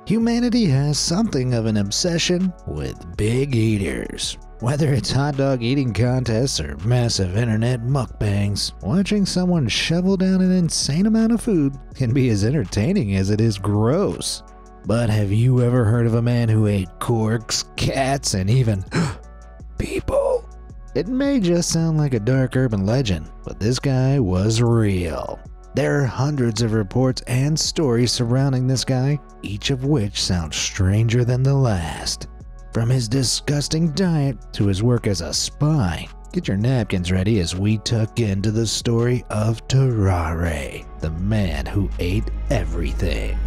Humanity has something of an obsession with big eaters. Whether it's hot dog eating contests or massive internet mukbangs, watching someone shovel down an insane amount of food can be as entertaining as it is gross. But have you ever heard of a man who ate corks, cats, and even people? It may just sound like a dark urban legend, but this guy was real. There are hundreds of reports and stories surrounding this guy, each of which sounds stranger than the last. From his disgusting diet to his work as a spy, get your napkins ready as we tuck into the story of Tarrare, the man who ate everything.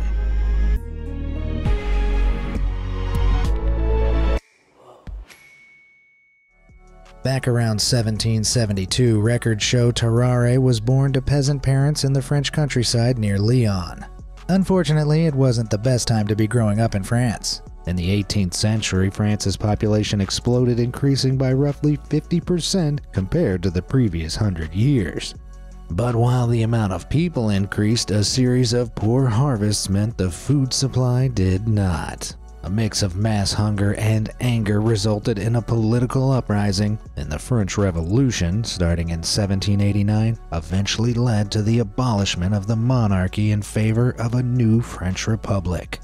Back around 1772, records show Tarrare was born to peasant parents in the French countryside near Lyon. Unfortunately, it wasn't the best time to be growing up in France. In the 18th century, France's population exploded, increasing by roughly 50% compared to the previous 100 years. But while the amount of people increased, a series of poor harvests meant the food supply did not. A mix of mass hunger and anger resulted in a political uprising, and the French Revolution, starting in 1789, eventually led to the abolishment of the monarchy in favor of a new French Republic.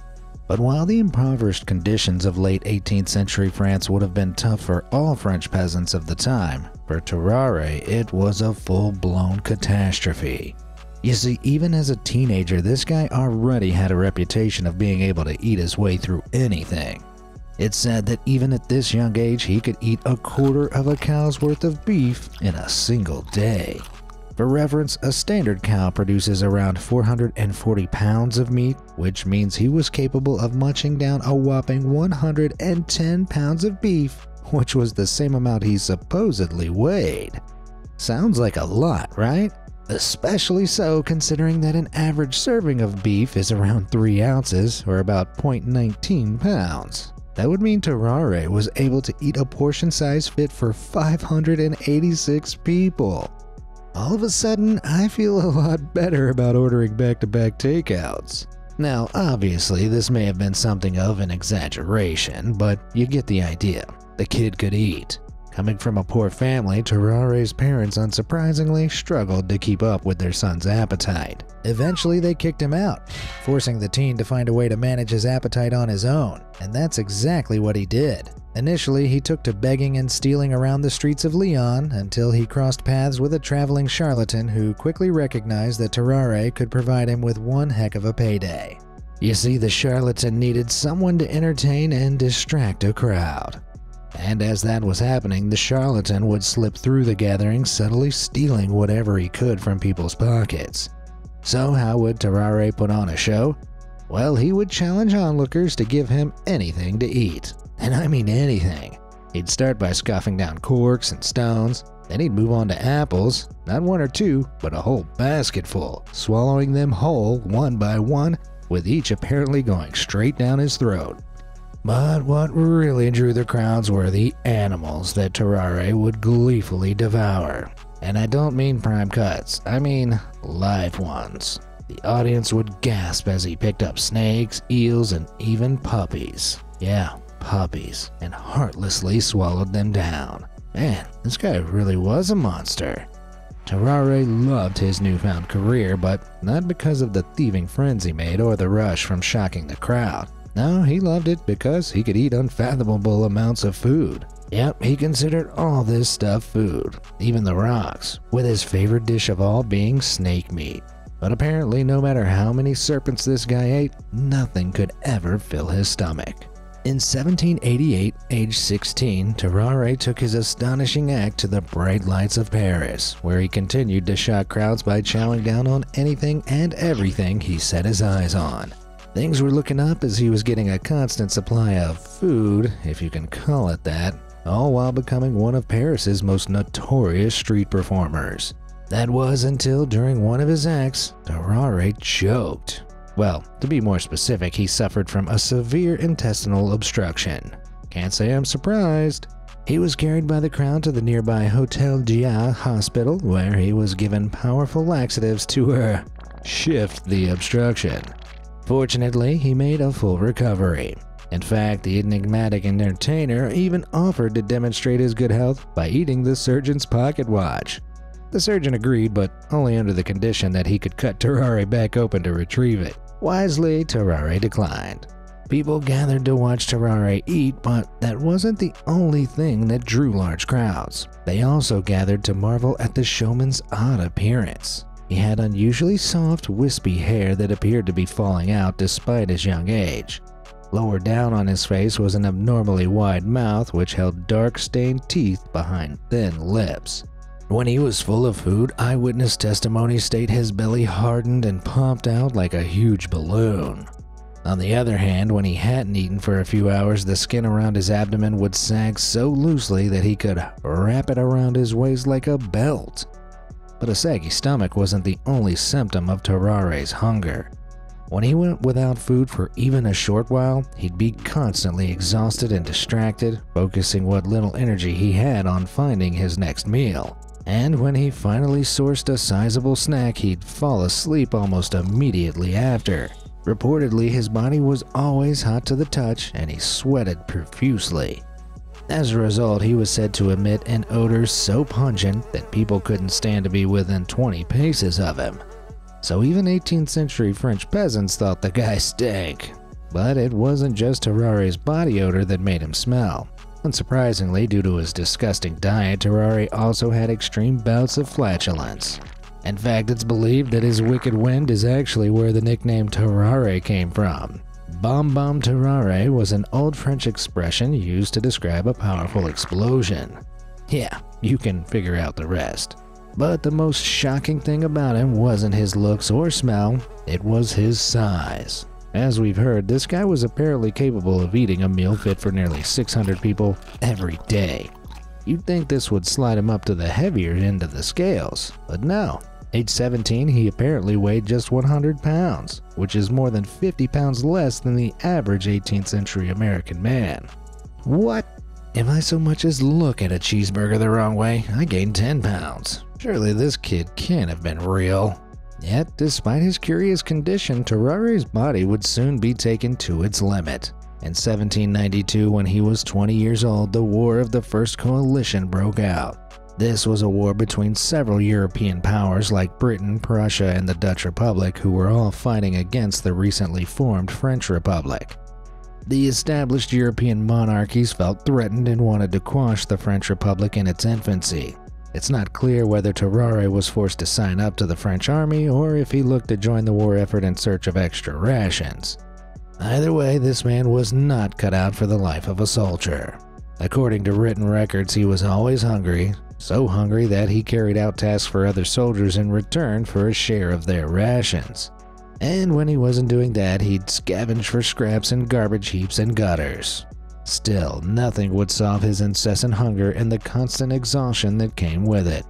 But while the impoverished conditions of late 18th century France would have been tough for all French peasants of the time, for Tarrare it was a full-blown catastrophe. You see, even as a teenager, this guy already had a reputation of being able to eat his way through anything. It's said that even at this young age, he could eat a quarter of a cow's worth of beef in a single day. For reference, a standard cow produces around 440 pounds of meat, which means he was capable of munching down a whopping 110 pounds of beef, which was the same amount he supposedly weighed. Sounds like a lot, right? Especially so considering that an average serving of beef is around 3 ounces, or about 0.19 pounds. That would mean Tarrare was able to eat a portion size fit for 586 people. All of a sudden, I feel a lot better about ordering back-to-back takeouts. Now, obviously, this may have been something of an exaggeration, but you get the idea. The kid could eat. Coming from a poor family, Tarrare's parents unsurprisingly struggled to keep up with their son's appetite. Eventually, they kicked him out, forcing the teen to find a way to manage his appetite on his own, and that's exactly what he did. Initially, he took to begging and stealing around the streets of Lyon until he crossed paths with a traveling charlatan who quickly recognized that Tarrare could provide him with one heck of a payday. You see, the charlatan needed someone to entertain and distract a crowd. And as that was happening, the charlatan would slip through the gathering, subtly stealing whatever he could from people's pockets. So how would Tarrare put on a show? Well, he would challenge onlookers to give him anything to eat. And I mean anything. He'd start by scoffing down corks and stones, then he'd move on to apples, not one or two, but a whole basketful, swallowing them whole one by one, with each apparently going straight down his throat. But what really drew the crowds were the animals that Tarrare would gleefully devour. And I don't mean prime cuts, I mean live ones. The audience would gasp as he picked up snakes, eels, and even puppies. Yeah, puppies, and heartlessly swallowed them down. Man, this guy really was a monster. Tarrare loved his newfound career, but not because of the thieving friends he made or the rush from shocking the crowd. No, he loved it because he could eat unfathomable amounts of food. Yep, he considered all this stuff food, even the rocks, with his favorite dish of all being snake meat. But apparently, no matter how many serpents this guy ate, nothing could ever fill his stomach. In 1788, age 16, Tarrare took his astonishing act to the bright lights of Paris, where he continued to shock crowds by chowing down on anything and everything he set his eyes on. Things were looking up as he was getting a constant supply of food, if you can call it that, all while becoming one of Paris's most notorious street performers. That was until during one of his acts, Tarrare choked. Well, to be more specific, he suffered from a severe intestinal obstruction. Can't say I'm surprised. He was carried by the crowd to the nearby Hotel Dieu hospital, where he was given powerful laxatives to shift the obstruction. Fortunately, he made a full recovery. In fact, the enigmatic entertainer even offered to demonstrate his good health by eating the surgeon's pocket watch. The surgeon agreed, but only under the condition that he could cut Tarrare back open to retrieve it. Wisely, Tarrare declined. People gathered to watch Tarrare eat, but that wasn't the only thing that drew large crowds. They also gathered to marvel at the showman's odd appearance. He had unusually soft, wispy hair that appeared to be falling out despite his young age. Lower down on his face was an abnormally wide mouth which held dark stained teeth behind thin lips. When he was full of food, eyewitness testimony state his belly hardened and pumped out like a huge balloon. On the other hand, when he hadn't eaten for a few hours, the skin around his abdomen would sag so loosely that he could wrap it around his waist like a belt. But a saggy stomach wasn't the only symptom of Tarrare's hunger. When he went without food for even a short while, he'd be constantly exhausted and distracted, focusing what little energy he had on finding his next meal. And when he finally sourced a sizable snack, he'd fall asleep almost immediately after. Reportedly, his body was always hot to the touch and he sweated profusely. As a result, he was said to emit an odor so pungent that people couldn't stand to be within 20 paces of him. So even 18th century French peasants thought the guy stank. But it wasn't just Tarrare's body odor that made him smell. Unsurprisingly, due to his disgusting diet, Tarrare also had extreme bouts of flatulence. In fact, it's believed that his wicked wind is actually where the nickname Tarrare came from. Bonbon Tarrare was an old French expression used to describe a powerful explosion. Yeah, you can figure out the rest. But the most shocking thing about him wasn't his looks or smell, it was his size. As we've heard, this guy was apparently capable of eating a meal fit for nearly 600 people every day. You'd think this would slide him up to the heavier end of the scales, but no. Age 17, he apparently weighed just 100 pounds, which is more than 50 pounds less than the average 18th century American man. What? If I so much as look at a cheeseburger the wrong way, I gain 10 pounds. Surely this kid can't have been real. Yet, despite his curious condition, Tarrare's body would soon be taken to its limit. In 1792, when he was 20 years old, the War of the First Coalition broke out. This was a war between several European powers like Britain, Prussia, and the Dutch Republic, who were all fighting against the recently formed French Republic. The established European monarchies felt threatened and wanted to quash the French Republic in its infancy. It's not clear whether Tarrare was forced to sign up to the French army or if he looked to join the war effort in search of extra rations. Either way, this man was not cut out for the life of a soldier. According to written records, he was always hungry, so hungry that he carried out tasks for other soldiers in return for a share of their rations. And when he wasn't doing that, he'd scavenge for scraps in garbage heaps and gutters. Still, nothing would solve his incessant hunger and the constant exhaustion that came with it.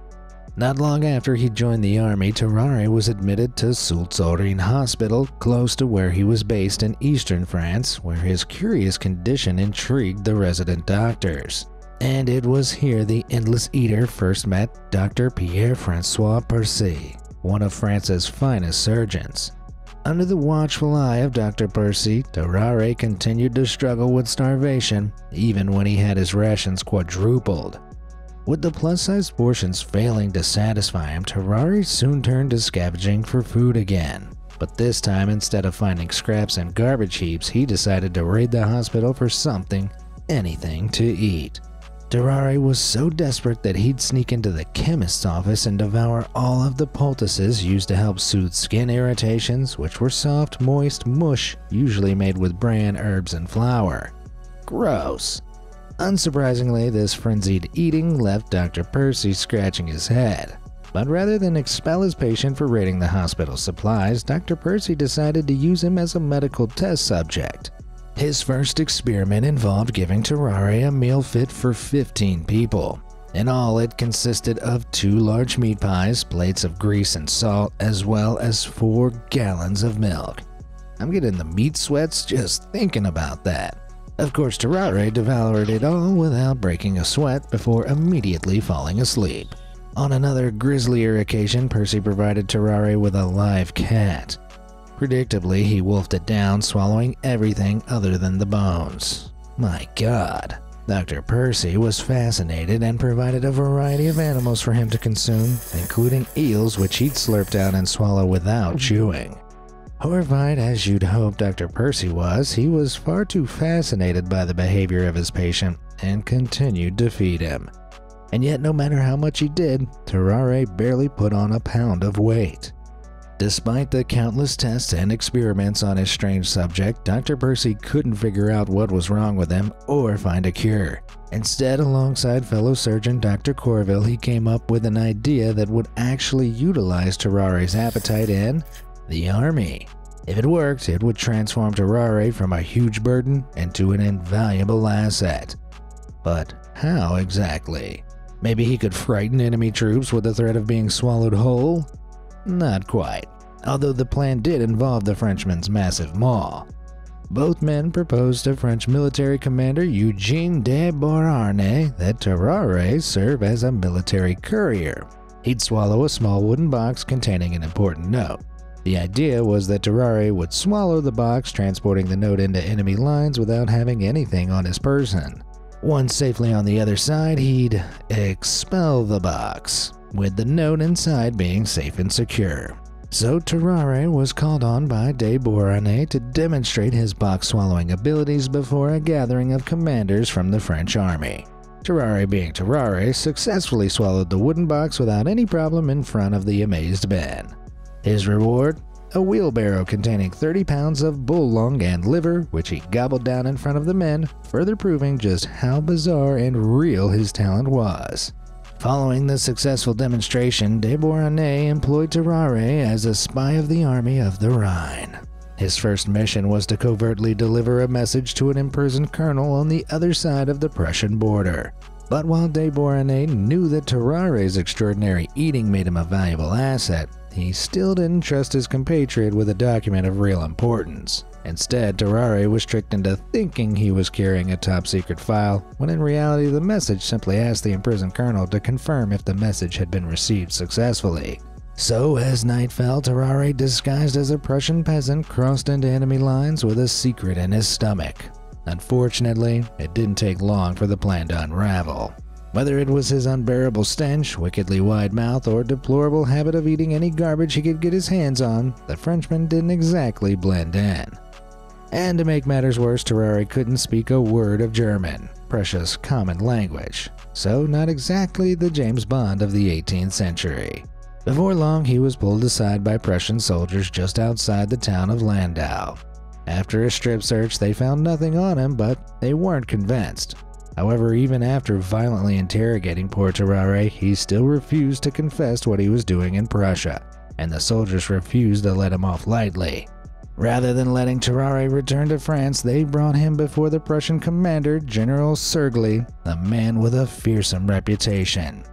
Not long after he joined the army, Tarrare was admitted to Soult-Sorine Hospital, close to where he was based in eastern France, where his curious condition intrigued the resident doctors. And it was here the endless eater first met Dr. Pierre-François Percy, one of France's finest surgeons. Under the watchful eye of Dr. Percy, Tarrare continued to struggle with starvation, even when he had his rations quadrupled. With the plus-sized portions failing to satisfy him, Tarrare soon turned to scavenging for food again. But this time, instead of finding scraps and garbage heaps, he decided to raid the hospital for something, anything to eat. Tarrare was so desperate that he'd sneak into the chemist's office and devour all of the poultices used to help soothe skin irritations, which were soft, moist mush usually made with bran, herbs, and flour. Gross. Unsurprisingly, this frenzied eating left Dr. Percy scratching his head. But rather than expel his patient for raiding the hospital's supplies, Dr. Percy decided to use him as a medical test subject. His first experiment involved giving Tarrare a meal fit for 15 people. In all, it consisted of 2 large meat pies, plates of grease and salt, as well as 4 gallons of milk. I'm getting the meat sweats just thinking about that. Of course, Tarrare devoured it all without breaking a sweat before immediately falling asleep. On another grislier occasion, Percy provided Tarrare with a live cat. Predictably, he wolfed it down, swallowing everything other than the bones. My God. Dr. Percy was fascinated and provided a variety of animals for him to consume, including eels which he'd slurp down and swallow without chewing. Horrified as you'd hope Dr. Percy was, he was far too fascinated by the behavior of his patient and continued to feed him. And yet, no matter how much he did, Tarrare barely put on a pound of weight. Despite the countless tests and experiments on his strange subject, Dr. Percy couldn't figure out what was wrong with him or find a cure. Instead, alongside fellow surgeon Dr. Corville, he came up with an idea that would actually utilize Tarrare's appetite in the army. If it worked, it would transform Tarrare from a huge burden into an invaluable asset. But how exactly? Maybe he could frighten enemy troops with the threat of being swallowed whole? Not quite, although the plan did involve the Frenchman's massive maw. Both men proposed to French military commander Eugene de Beauharnais that Tarrare serve as a military courier. He'd swallow a small wooden box containing an important note. The idea was that Tarrare would swallow the box, transporting the note into enemy lines without having anything on his person. Once safely on the other side, he'd expel the box, with the note inside being safe and secure. So Tarrare was called on by de Beauharnais to demonstrate his box-swallowing abilities before a gathering of commanders from the French army. Tarrare, being Tarrare, successfully swallowed the wooden box without any problem in front of the amazed men. His reward? A wheelbarrow containing 30 pounds of bull lung and liver, which he gobbled down in front of the men, further proving just how bizarre and real his talent was. Following the successful demonstration, de Beauharnais employed Tarrare as a spy of the Army of the Rhine. His first mission was to covertly deliver a message to an imprisoned colonel on the other side of the Prussian border. But while de Beauharnais knew that Tarrare's extraordinary eating made him a valuable asset, he still didn't trust his compatriot with a document of real importance. Instead, Tarrare was tricked into thinking he was carrying a top-secret file, when in reality the message simply asked the imprisoned colonel to confirm if the message had been received successfully. So, as night fell, Tarrare, disguised as a Prussian peasant, crossed into enemy lines with a secret in his stomach. Unfortunately, it didn't take long for the plan to unravel. Whether it was his unbearable stench, wickedly wide mouth, or deplorable habit of eating any garbage he could get his hands on, the Frenchman didn't exactly blend in. And to make matters worse, Tarrare couldn't speak a word of German, Prussia's common language, so not exactly the James Bond of the 18th century. Before long, he was pulled aside by Prussian soldiers just outside the town of Landau. After a strip search, they found nothing on him, but they weren't convinced. However, even after violently interrogating poor Tarrare, he still refused to confess what he was doing in Prussia, and the soldiers refused to let him off lightly. Rather than letting Tarrare return to France, they brought him before the Prussian commander, General Sergli, a man with a fearsome reputation.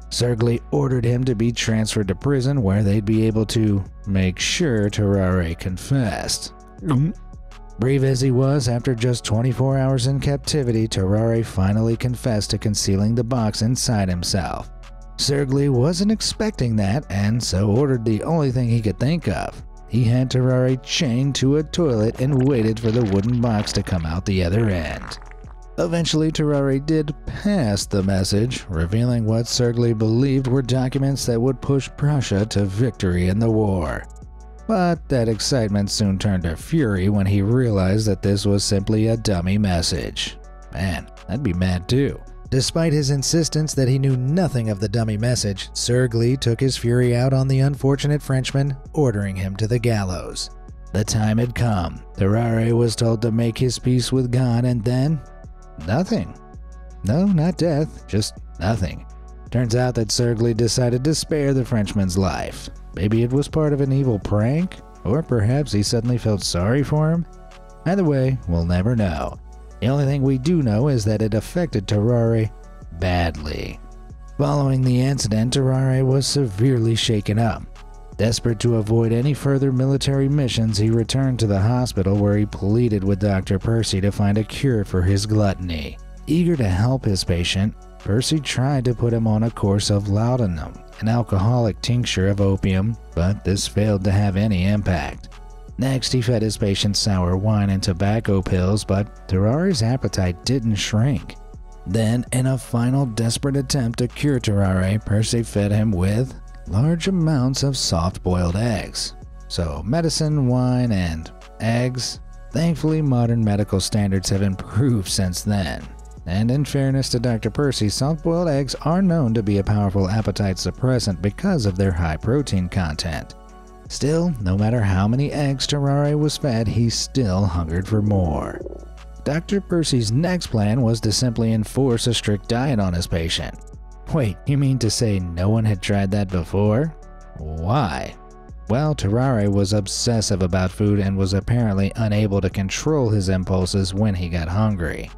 Sergli ordered him to be transferred to prison where they'd be able to make sure Tarrare confessed. Brave as he was, after just 24 hours in captivity, Tarrare finally confessed to concealing the box inside himself. Sergli wasn't expecting that, and so ordered the only thing he could think of. He had Tarrare chained to a toilet and waited for the wooden box to come out the other end. Eventually, Tarrare did pass the message, revealing what Sergli believed were documents that would push Prussia to victory in the war. But that excitement soon turned to fury when he realized that this was simply a dummy message. Man, I'd be mad too. Despite his insistence that he knew nothing of the dummy message, Sergli took his fury out on the unfortunate Frenchman, ordering him to the gallows. The time had come. Tarrare was told to make his peace with God, and then nothing. No, not death, just nothing. Turns out that Sergli decided to spare the Frenchman's life. Maybe it was part of an evil prank, or perhaps he suddenly felt sorry for him. Either way, we'll never know. The only thing we do know is that it affected Tarrare badly. Following the incident, Tarrare was severely shaken up. Desperate to avoid any further military missions, he returned to the hospital where he pleaded with Dr. Percy to find a cure for his gluttony. Eager to help his patient, Percy tried to put him on a course of laudanum, an alcoholic tincture of opium, but this failed to have any impact. Next, he fed his patient sour wine and tobacco pills, but Tarrare's appetite didn't shrink. Then, in a final desperate attempt to cure Tarrare, Percy fed him with large amounts of soft-boiled eggs. So, medicine, wine, and eggs. Thankfully, modern medical standards have improved since then. And in fairness to Dr. Percy, soft-boiled eggs are known to be a powerful appetite suppressant because of their high protein content. Still, no matter how many eggs Tarrare was fed, he still hungered for more. Dr. Percy's next plan was to simply enforce a strict diet on his patient. Wait, you mean to say no one had tried that before? Why? Well, Tarrare was obsessive about food and was apparently unable to control his impulses when he got hungry.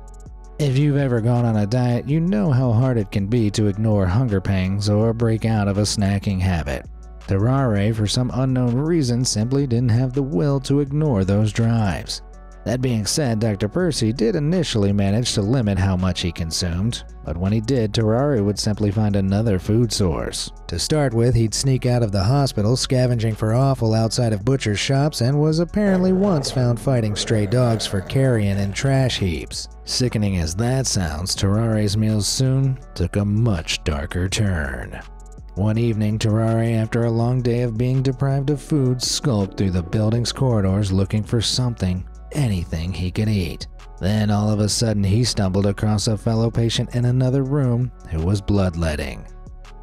If you've ever gone on a diet, you know how hard it can be to ignore hunger pangs or break out of a snacking habit. Tarrare, for some unknown reason, simply didn't have the will to ignore those drives. That being said, Dr. Percy did initially manage to limit how much he consumed, but when he did, Tarrare would simply find another food source. To start with, he'd sneak out of the hospital, scavenging for offal outside of butcher shops, and was apparently once found fighting stray dogs for carrion in trash heaps. Sickening as that sounds, Tarrare's meals soon took a much darker turn. One evening, Tarrare, after a long day of being deprived of food, skulked through the building's corridors looking for anything he could eat. Then all of a sudden he stumbled across a fellow patient in another room who was bloodletting.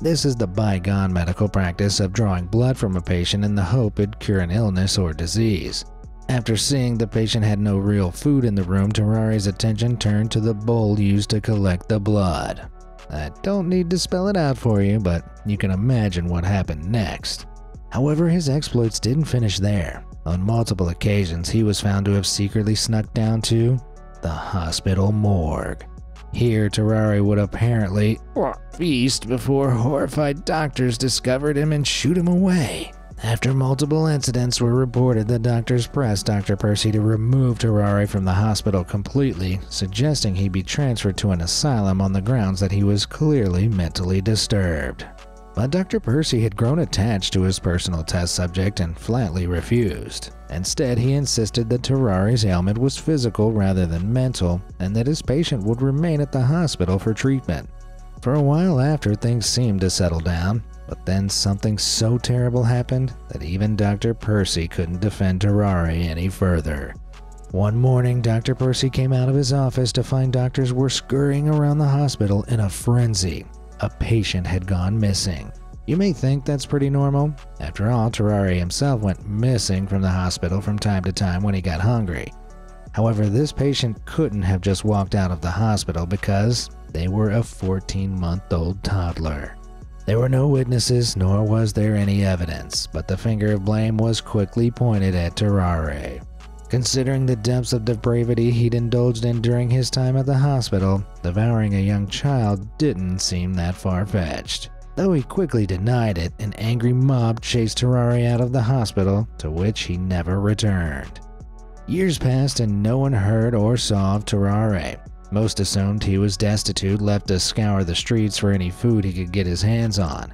This is the bygone medical practice of drawing blood from a patient in the hope it'd cure an illness or disease. After seeing the patient had no real food in the room, Tarrare's attention turned to the bowl used to collect the blood. I don't need to spell it out for you, but you can imagine what happened next. However, his exploits didn't finish there. On multiple occasions, he was found to have secretly snuck down to the hospital morgue. Here, Tarrare would apparently feast before horrified doctors discovered him and shoot him away. After multiple incidents were reported, the doctors pressed Dr. Percy to remove Tarrare from the hospital completely, suggesting he be transferred to an asylum on the grounds that he was clearly mentally disturbed. But Dr. Percy had grown attached to his personal test subject and flatly refused. Instead, he insisted that Tarrare's ailment was physical rather than mental, and that his patient would remain at the hospital for treatment. For a while after, things seemed to settle down, but then something so terrible happened that even Dr. Percy couldn't defend Tarrare any further. One morning, Dr. Percy came out of his office to find doctors were scurrying around the hospital in a frenzy. A patient had gone missing. You may think that's pretty normal. After all, Tarrare himself went missing from the hospital from time to time when he got hungry. However, this patient couldn't have just walked out of the hospital because they were a 14-month-old toddler. There were no witnesses, nor was there any evidence, but the finger of blame was quickly pointed at Tarrare. Considering the depths of depravity he'd indulged in during his time at the hospital, devouring a young child didn't seem that far-fetched. Though he quickly denied it, an angry mob chased Tarrare out of the hospital, to which he never returned. Years passed and no one heard or saw of Tarrare. Most assumed he was destitute, left to scour the streets for any food he could get his hands on.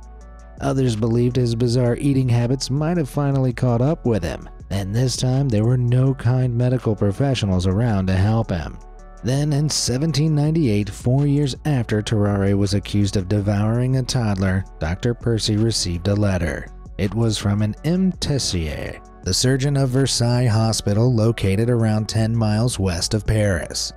Others believed his bizarre eating habits might have finally caught up with him, and this time there were no kind medical professionals around to help him. Then in 1798, 4 years after Tarrare was accused of devouring a toddler, Dr. Percy received a letter. It was from an M. Tessier, the surgeon of Versailles Hospital located around 10 miles west of Paris.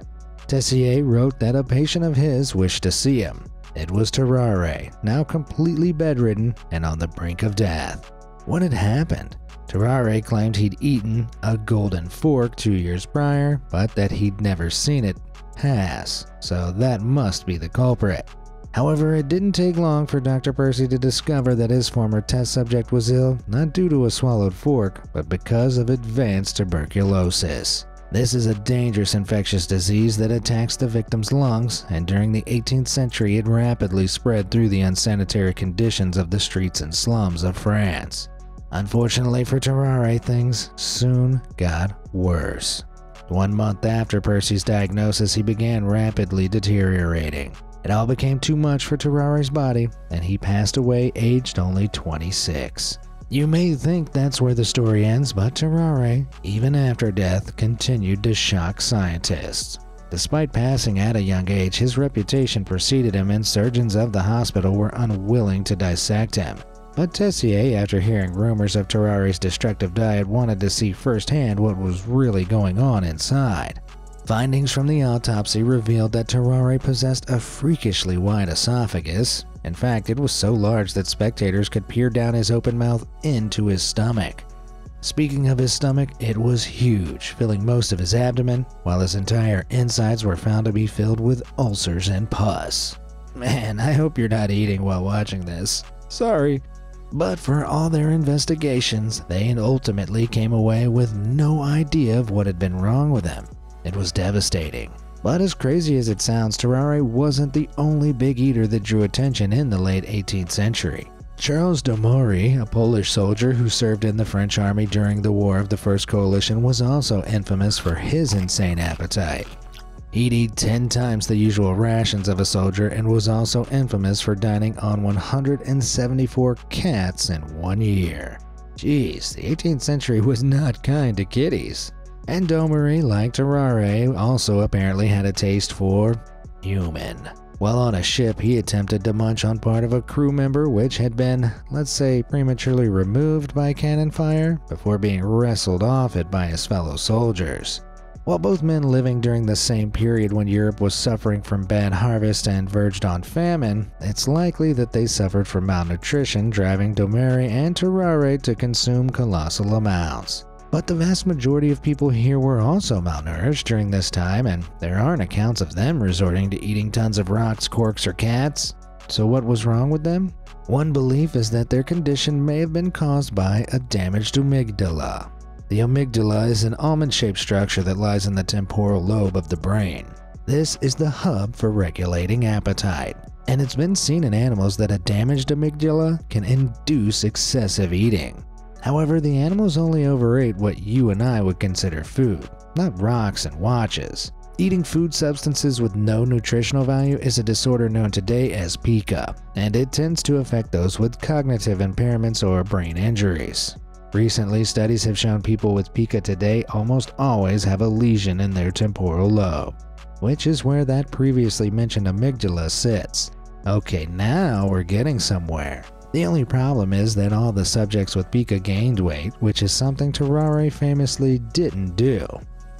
Tessier wrote that a patient of his wished to see him. It was Tarrare, now completely bedridden and on the brink of death. What had happened? Tarrare claimed he'd eaten a golden fork 2 years prior, but that he'd never seen it pass, so that must be the culprit. However, it didn't take long for Dr. Percy to discover that his former test subject was ill, not due to a swallowed fork, but because of advanced tuberculosis. This is a dangerous infectious disease that attacks the victim's lungs, and during the 18th century it rapidly spread through the unsanitary conditions of the streets and slums of France. Unfortunately for Tarrare, things soon got worse. 1 month after Percy's diagnosis, he began rapidly deteriorating. It all became too much for Tarrare's body, and he passed away aged only 26. You may think that's where the story ends, but Tarrare, even after death, continued to shock scientists. Despite passing at a young age, his reputation preceded him and surgeons of the hospital were unwilling to dissect him. But Tessier, after hearing rumors of Tarrare's destructive diet, wanted to see firsthand what was really going on inside. Findings from the autopsy revealed that Tarrare possessed a freakishly wide esophagus. In fact, it was so large that spectators could peer down his open mouth into his stomach. Speaking of his stomach, it was huge, filling most of his abdomen, while his entire insides were found to be filled with ulcers and pus. Man, I hope you're not eating while watching this. Sorry. But for all their investigations, they ultimately came away with no idea of what had been wrong with him. It was devastating. But as crazy as it sounds, Tarrare wasn't the only big eater that drew attention in the late 18th century. Charles de Maury, a Polish soldier who served in the French army during the War of the First Coalition, was also infamous for his insane appetite. He'd eat 10 times the usual rations of a soldier and was also infamous for dining on 174 cats in 1 year. Jeez, the 18th century was not kind to kitties. And Domary, like Tarrare, also apparently had a taste for human. While on a ship, he attempted to munch on part of a crew member which had been, let's say, prematurely removed by cannon fire before being wrestled off it by his fellow soldiers. While both men living during the same period when Europe was suffering from bad harvest and verged on famine, it's likely that they suffered from malnutrition, driving Domary and Tarrare to consume colossal amounts. But the vast majority of people here were also malnourished during this time, and there aren't accounts of them resorting to eating tons of rocks, corks, or cats. So what was wrong with them? One belief is that their condition may have been caused by a damaged amygdala. The amygdala is an almond-shaped structure that lies in the temporal lobe of the brain. This is the hub for regulating appetite, and it's been seen in animals that a damaged amygdala can induce excessive eating. However, the animals only overate what you and I would consider food, not rocks and watches. Eating food substances with no nutritional value is a disorder known today as pica, and it tends to affect those with cognitive impairments or brain injuries. Recently, studies have shown people with pica today almost always have a lesion in their temporal lobe, which is where that previously mentioned amygdala sits. Okay, now we're getting somewhere. The only problem is that all the subjects with pica gained weight, which is something Tarrare famously didn't do.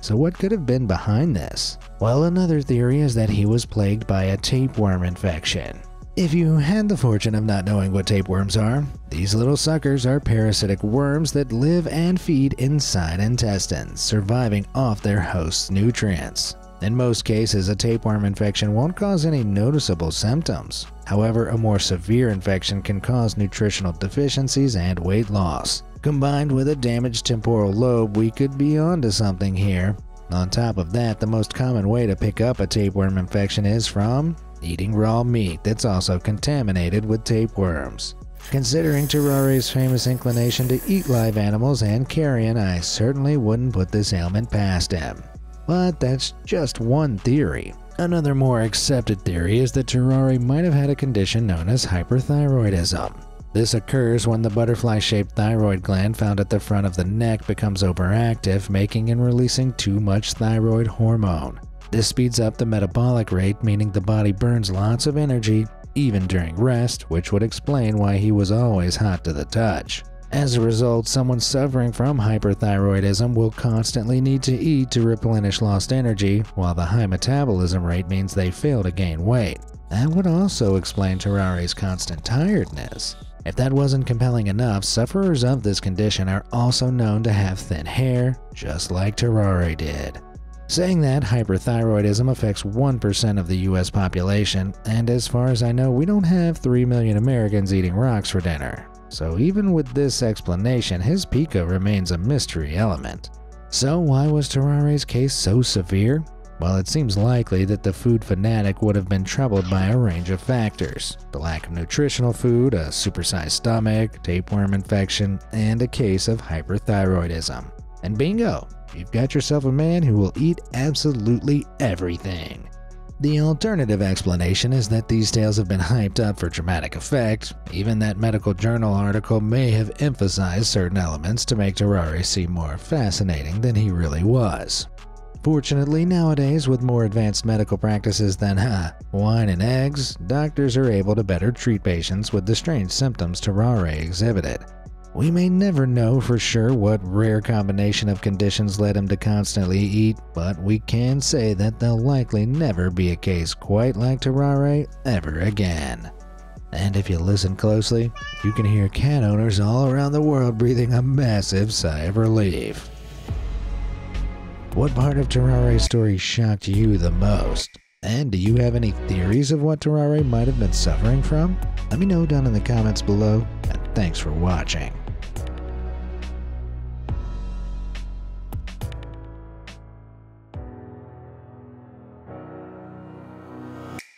So what could have been behind this? Well, another theory is that he was plagued by a tapeworm infection. If you had the fortune of not knowing what tapeworms are, these little suckers are parasitic worms that live and feed inside intestines, surviving off their host's nutrients. In most cases, a tapeworm infection won't cause any noticeable symptoms. However, a more severe infection can cause nutritional deficiencies and weight loss. Combined with a damaged temporal lobe, we could be onto something here. On top of that, the most common way to pick up a tapeworm infection is from eating raw meat that's also contaminated with tapeworms. Considering Tarrare's famous inclination to eat live animals and carrion, I certainly wouldn't put this ailment past him. But that's just one theory. Another more accepted theory is that Tarrare might have had a condition known as hyperthyroidism. This occurs when the butterfly-shaped thyroid gland found at the front of the neck becomes overactive, making and releasing too much thyroid hormone. This speeds up the metabolic rate, meaning the body burns lots of energy, even during rest, which would explain why he was always hot to the touch. As a result, someone suffering from hyperthyroidism will constantly need to eat to replenish lost energy, while the high metabolism rate means they fail to gain weight. That would also explain Tarrare's constant tiredness. If that wasn't compelling enough, sufferers of this condition are also known to have thin hair, just like Tarrare did. Saying that, hyperthyroidism affects 1% of the US population, and as far as I know, we don't have 3 million Americans eating rocks for dinner. So even with this explanation, his pica remains a mystery element. So why was Tarrare's case so severe? Well, it seems likely that the food fanatic would have been troubled by a range of factors. The lack of nutritional food, a supersized stomach, tapeworm infection, and a case of hyperthyroidism. And bingo! You've got yourself a man who will eat absolutely everything. The alternative explanation is that these tales have been hyped up for dramatic effect. Even that medical journal article may have emphasized certain elements to make Tarrare seem more fascinating than he really was. Fortunately, nowadays, with more advanced medical practices than wine and eggs, doctors are able to better treat patients with the strange symptoms Tarrare exhibited. We may never know for sure what rare combination of conditions led him to constantly eat, but we can say that there'll likely never be a case quite like Tarrare ever again. And if you listen closely, you can hear cat owners all around the world breathing a massive sigh of relief. What part of Tarrare's story shocked you the most? And do you have any theories of what Tarrare might have been suffering from? Let me know down in the comments below, and thanks for watching.